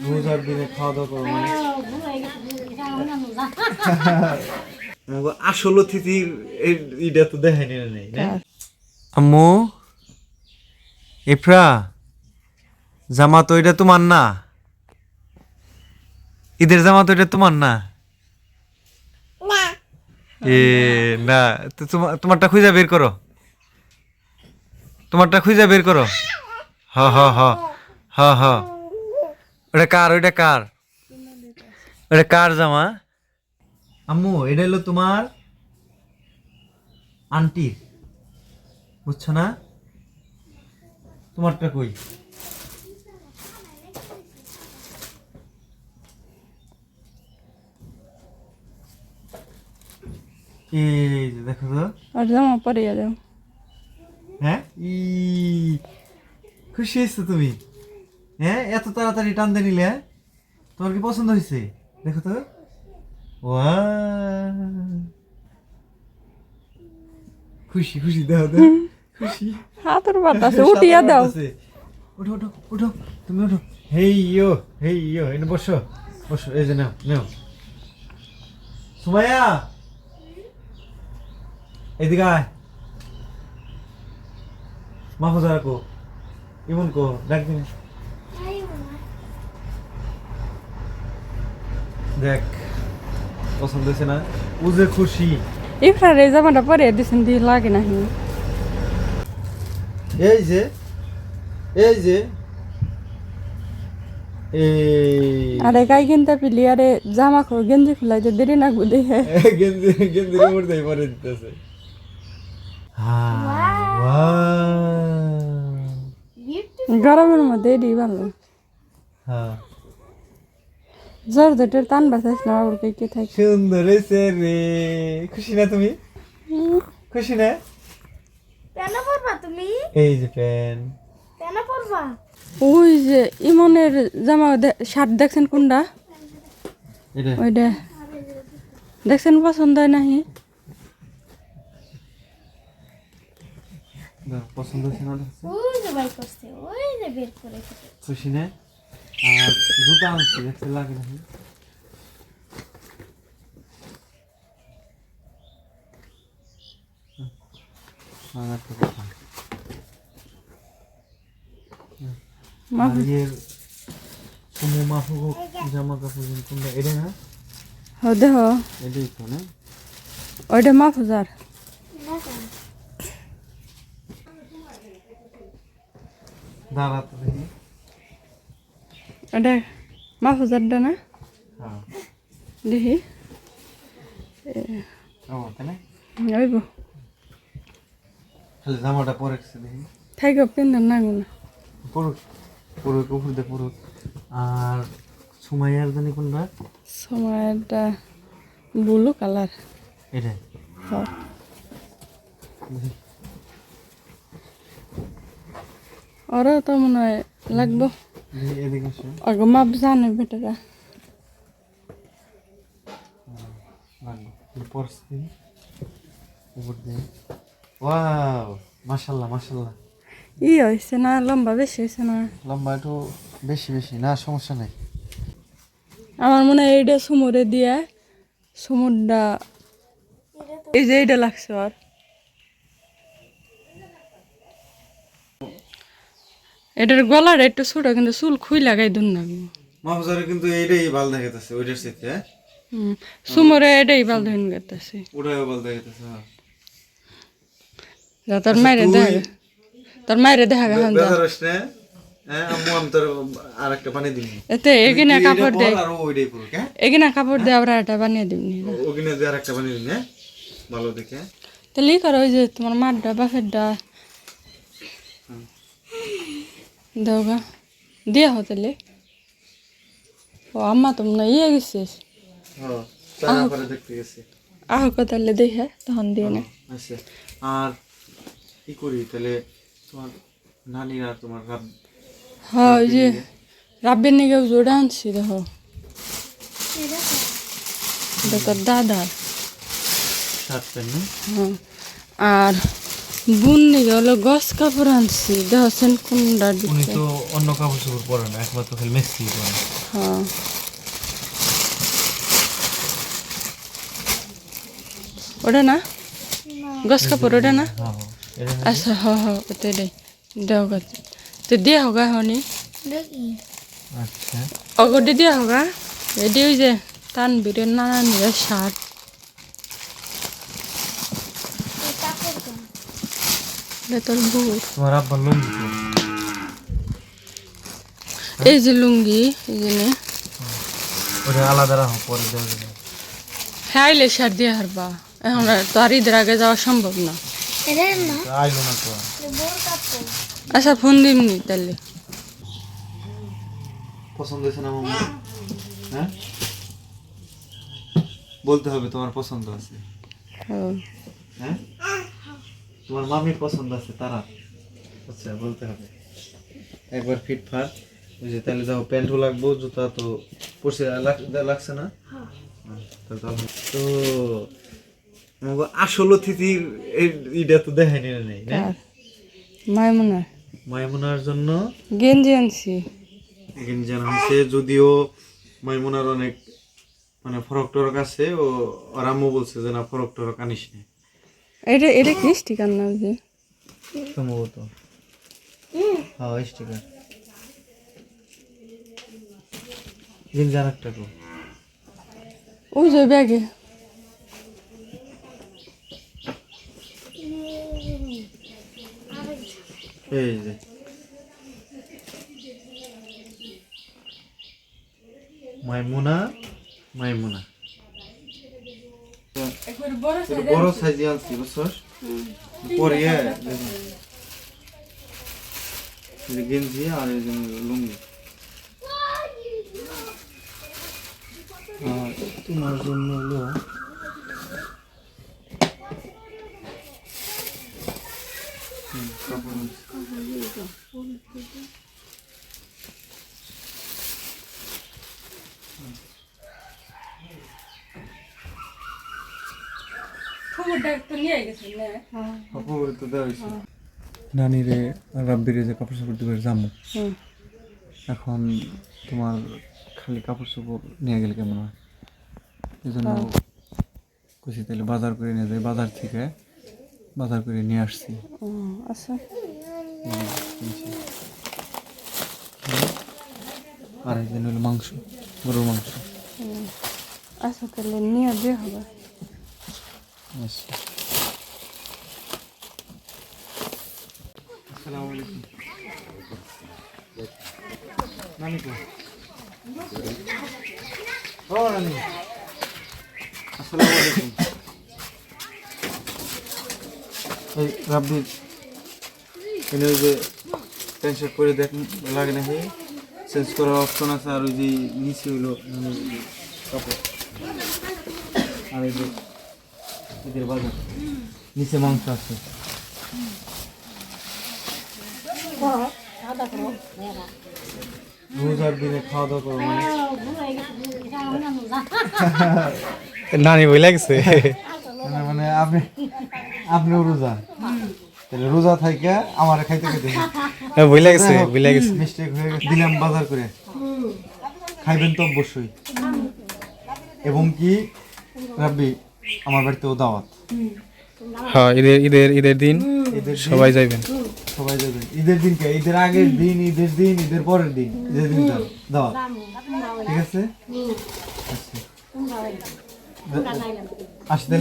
রোজার দিনে খাওয়া দাওয়া করো মানে আসল অতিথির এটা তো দেখায়নি নেই না আম্মু ইফরা জামা তো এটা তোমার না ঈদের জামা তো এটা তোমার না না তো তোমারটা খুঁজে বের করো তোমারটা খুঁজে বের করো হ হ হ হ হ ওটা কার ওটা কার জামা আম্মু এটা হলো তোমার আন্টির বুঝছো না তোমারটা কই এই যে দেখো তো আর জামা পরে যাও হ্যাঁ খুশি হয়েছো তুমি হ্যাঁ এত তাড়াতাড়ি টানতে নিলে হ্যাঁ তোমার কি পছন্দ হয়েছে দেখো তো খুশি খুশি দাও দাও খুশি হাতের বাতাসে উঠিয়া দাও উঠো উঠো উঠো তুমি উঠো হেই ইয়ো এনে বসো বসো এই যে নাও নাও সুমাইয়া এদিকে আয় মাহফুজারা কো ইমন কো ডাক দিন দেখ পছন্দ হয়েছে না উজে খুশি ইফরার এই জামাটা পরে দিছেন দিয়ে লাগে না এই যে আরে গাই কিনতে পিলি আরে জামা গেঞ্জি খুলাইতে দেরি না গুদে গেঞ্জি মরতে পরে দিতেছে গরমের মধ্যে এডি ভালো হ্যাঁ জর্জেটের টান বাঁচাইছিলাম আবার কে থাকে সুন্দর হয়েছে রে খুশি না তুমি খুশি না কেন পরবা তুমি এই যে প্যান কেন পরবা ওই যে ইমনের জামা শার্ট দেখছেন কোনটা এটা ওইটা দেখছেন পছন্দ হয় নাহি না পছন্দ হয়েছে না ওই যে বাই করছে ওই যে বের করে খুশি না আর জুতা আনছি দেখতে লাগে না জামা কাপড় কোনটা এটা না দেহ এটাই তো না ওইটা মাহফুজার দাঁড়া তো দেখি ওটা মাহফুজারটা না হ্যাঁ দেখি ও তাই না ওইব খালি জামাটা পরে দেখি থাইকে পিন্ধার নাগো না পড়ুক পড়ুক উপর দিয়ে পড়ুক আর সুমাইয়ার জানি কোনটা সময়টা ব্লু কালার এটা ওরা তো মনে হয় লাগবো এদিকে আসো আগে মাপ জানে বেটারা লাগবে পরছি উপর দিয়ে ওয়াও মাশাআল্লাহ মাশাআল্লাহ হয়েছে না লম্বা বেশি হয়েছে না লম্বা একটু বেশি না সমস্যা নেই আমার মনে হয় এইটা সুমরে দিয়া সুমরটা এই যে এইটা লাগছে আর এটার গলাটা একটু ছোট কিন্তু চুল খুই লাগাই দুন না মাহফুজারে কিন্তু এইটাই ভালো দেখাইতেছে ওইটার সাথে হ্যাঁ সুমরে এটাই ভালো ধরে গেতেছে ওটাও ভালো দেখাইতেছে হ্যাঁ তোর মায়ের দেখা গেছে বেজারস না হ্যাঁ আম্মু আমি তোর আরেকটা বানিয়ে দিবি এতে এগিনা কাপড় দেয় আর ওইটাই পুরো হ্যাঁ এগিনা কাপড় দিয়ে আবার একটা বানিয়ে দিবনি ওখানে দিয়ে আরেকটা বানিয়ে দিবি হ্যাঁ ভালো দেখে তাহলে ই করো ওই যে তোমার মারটা বাপেরটা দেওগা দিয়া হতেলে ও আম্মা তো মনে ইয়ে গেছিস হ্যাঁ তারপরে দেখতে গেছি আহ তাহলে দেখে তখন দিয়ে না আচ্ছা আর কি করি তাহলে তোমার নানিরা তোমার হ্যাঁ ওই যে রাব্বের নিকে জোড়া আনছি দেখো এটা তোর দাদার শার্ট প্যান্ট না হ্যাঁ আর বুননি হলো গস কাপড় আনছি দেখছেন কোনটা উনি দিচ্ছে তো অন্য কাপড় চোপড় পরে না, একমাত্র খালি মেসি পরে। হ্যাঁ ওটা না গস কাপড় ওটা না হ্যাঁ হ্যাঁ, এটা না? আচ্ছা ওটাই দেও গা তো দিয়া হোগা হনি দেখি আচ্ছা অগডে দিয়া হোগা এডি ওই যে তানবীরের নানানির শার্ট এই কাপড় তো এটা তোর বউ তোমার আব্বার লুঙ্গি তো। এই যে লুঙ্গি এই যে নে ওটা আলাদা রাখো, পরে দেওয়া যাবে। হ্যাঁ আইলে শার্ট দিয়ে হারবা এখন আর তো আর ঈদের আগে যাওয়া সম্ভব না এটা না তো আইলো না তো আর। বোর কাপড় আচ্ছা ফোন দিমনি তাহলে পছন্দ হয়েছে না মামা? হ্যাঁ বলতে হবে তোমার পছন্দ আছে। ও, হ্যাঁ তোমার মামির পছন্দ আছে তারা, আচ্ছা বলতে হবে একবার ফিটফাট। ওই যে তাহলে যাও, প্যান্টও লাগবো, জুতা তো পরছে লাগছে না? হ্যাঁ, তাহলে তো তো আমাকে আসল অতিথির এইটা তো দেখায়নি না নেই না? কার? মাইমুনা মাইমুনার জন্য গেঞ্জি আনছি এখানে জানা হয়েছে, যদিও মাইমুনার অনেক মানে ফরক টরক আছে, ও ওর আম্মু বলছে যে না ফরক টরক আনিস না এটা এটা কি স্টিকার না যে সম্ভবত। হ্যাঁ স্টিকার দিন জানাকটা তো ওই যে ব্যাগে এই যে মাইমুনা মাইমুনা একবার বড় এটা বড় সাইজ আনছি বুঝছস, পরিয়ে গেঞ্জি আর এই যে লুঙ্গি। আর তোমার জন্য হলো কাপড় আনছি। খবরটা তো নিয়ে গেছেন না কাপড় তো দেওয়া হয়েছে। নানিরে রাব্বিরে যে কাপড় চোপড় দিবে জামু, হুম এখন তোমার খালি কাপড় চোপড় নিয়ে গেলে কেমন হয়, এই জন্য খুশি তাহলে বাজার করে নিয়ে যাই, বাজার থেকে বাজার করে নিয়ে আসছি। আচ্ছা কিনছি। আর একদিন হলো মাংস, গরুর মাংস। আচ্ছা তাহলে নিয়ে দিয়ে হবে আচ্ছা আসসালামু আলাইকুম। নানি কো? ও নানি আসসালামু আলাইকুম। এই রাব্বি এনে ওই যে প্যান্ট শার্ট পরে দেখ লাগে না, হে চেঞ্জ করার অপশন আছে, আর ওই যে নিচে হইলো কাপড়, আর এই যে এদের বাজার নিচে মাংস আছে। রোজার দিনে খাওয়া দাওয়া করবো মানে নানি বই লাগছে মানে আপনি আপনিও রোজা, তাহলে রোজা থাইকা আমার খাইতে খাইতে বই লাগছে বই লাগছে মিস্টেক হয়ে গেছে, দিলাম বাজার করে, খাইবেন তো অবশ্যই। এবং কি রাব্বি আমার বাড়িতেও দাওয়াত, হ্যাঁ ঈদের ঈদের ঈদের দিন ঈদের দিন সবাই যাইবেন। সবাই যাবেন। ঈদের দিন কে? ঈদের আগের দিন, ঈদের দিন, ঈদের পরের দিন, ঈদের দিন দাওয়াত, ঠিক আছে? আচ্ছা আসতে